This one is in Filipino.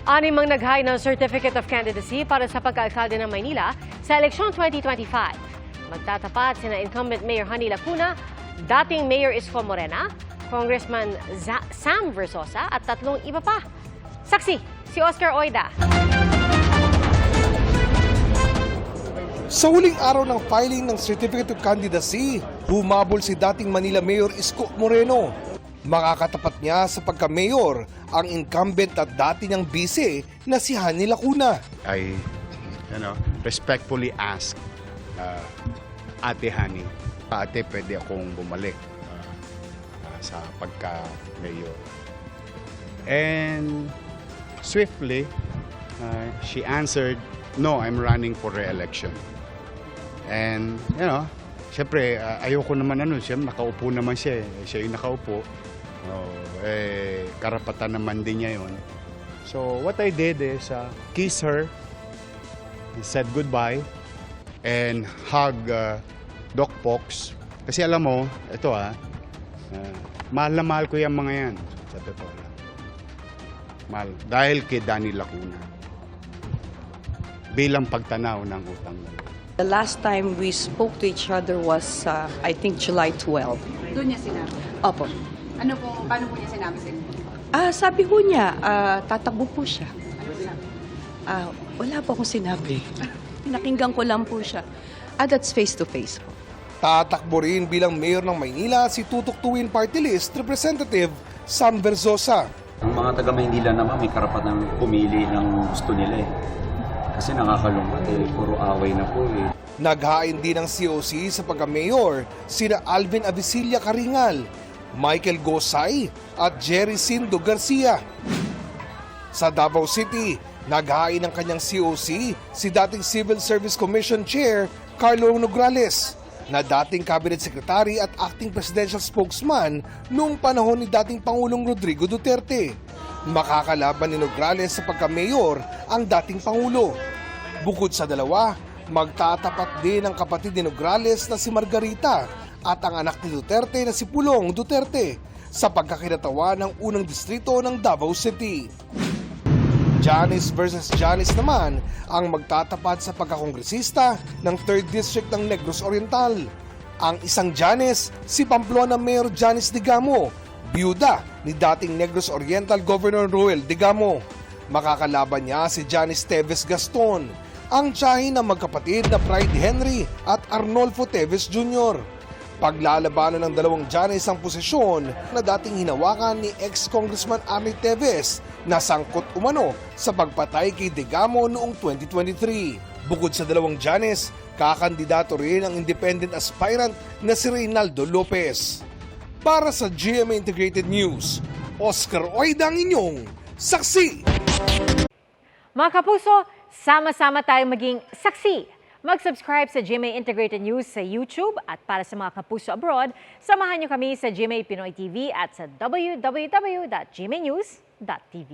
Anim ang nag-high ng Certificate of Candidacy para sa pagkaalkalde ng Maynila sa eleksyon 2025. Magtatapat sina incumbent Mayor Honey Lacuna, dating Mayor Isko Morena, Congressman Sam Versosa at tatlong iba pa. Saksi, si Oscar Oida. Sa huling araw ng filing ng Certificate of Candidacy, humabol si dating Manila Mayor Isko Moreno. Makakatapat niya sa pagka-mayor ang incumbent at dati niyang bise na si Honey Lacuna. I respectfully ask Ate Honey, Ate, pwede akong bumalik sa pagka-mayor. And swiftly, she answered, no, I'm running for re-election. And, siyempre, ayoko naman siyempre, nakaupo naman siya. Siya yung nakaupo. Karapatan naman din niya yun. So, what I did is kiss her, said goodbye, and hug Doc Pox. Kasi alam mo, ito mahal na mahal ko yung mga yan. Sa totoo lang. Mahal. Dahil kay Danny Lacuna. Bilang pagtanaw ng utang na loob. The last time we spoke to each other was, I think, July 12. Doon niya sinabi? Opo. Paano po niya sinabi sa inyo? Sabi ho niya, tatakbo po siya. Ano sinabi? Wala po akong sinabi. Pinakinggan ko lang po siya. That's face-to-face po. Tatakbo rin bilang mayor ng Maynila si Tutuktuin Party List Representative Sam Versosa. Ang mga taga-Maynila naman may karapatan pumili ng gusto nila Kasi nakakalungkot puro away na po Naghain din ng COC sa pagka-mayor sina Alvin Avicilla Caringal, Michael Gosay at Jerry Sindo Garcia. Sa Davao City, naghain ng kanyang COC si dating Civil Service Commission Chair Carlo Nograles, na dating Cabinet Secretary at acting presidential spokesman noong panahon ni dating Pangulong Rodrigo Duterte. Makakalaban ni Nograles sa pagka-mayor ang dating Pangulo. Bukod sa dalawa, magtatapat din ang kapatid ni Nograles na si Margarita at ang anak ni Duterte na si Pulong Duterte sa pagkakinatawa ng unang distrito ng Davao City. Janice versus Janice naman ang magtatapat sa pagkakongresista ng 3rd District ng Negros Oriental. Ang isang Janice, si Pamplona Mayor Janice Digamo, biyuda ni dating Negros Oriental Governor Roel Digamo. Makakalaban niya si Janice Teves Gaston, ang tiyahin ng magkapatid na Pride Henry at Arnolfo Teves Jr. Paglalabanan ng dalawang Janice ang posisyon na dating hinawakan ni ex-Congressman Arnie Teves na sangkot umano sa pagpatay kay Digamo noong 2023. Bukod sa dalawang Janice, kakandidato rin ang independent aspirant na si Reynaldo Lopez. Para sa GMA Integrated News, Oscar Oida ang inyong saksi. Mga kapuso, sama-sama tayong maging saksi. Mag-subscribe sa GMA Integrated News sa YouTube at para sa mga kapuso abroad, samahan niyo kami sa GMA Pinoy TV at sa www.gmanews.tv.